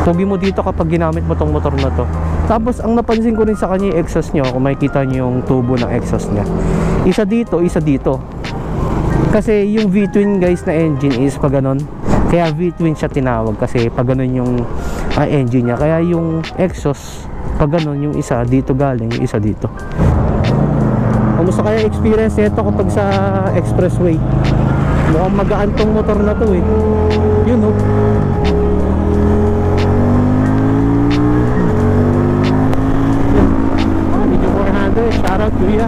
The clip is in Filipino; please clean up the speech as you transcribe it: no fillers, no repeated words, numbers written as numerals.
Pogi mo dito kapag ginamit mo tong motor na to. Tapos ang napansin ko rin sa kanya yung exhaust nyo, kung makikita nyo yung tubo ng exhaust nya, isa dito, isa dito. Kasi yung V-twin guys na engine is pag ganon, kaya V-twin siya tinawag kasi pag ganon yung engine nya. Kaya yung exhaust pag ganon, yung isa dito galing, yung isa dito. Kamusta kaya experience nito kapag sa expressway? Mukhang magaan tong motor na to eh. Yun oh. Shoutout kuya.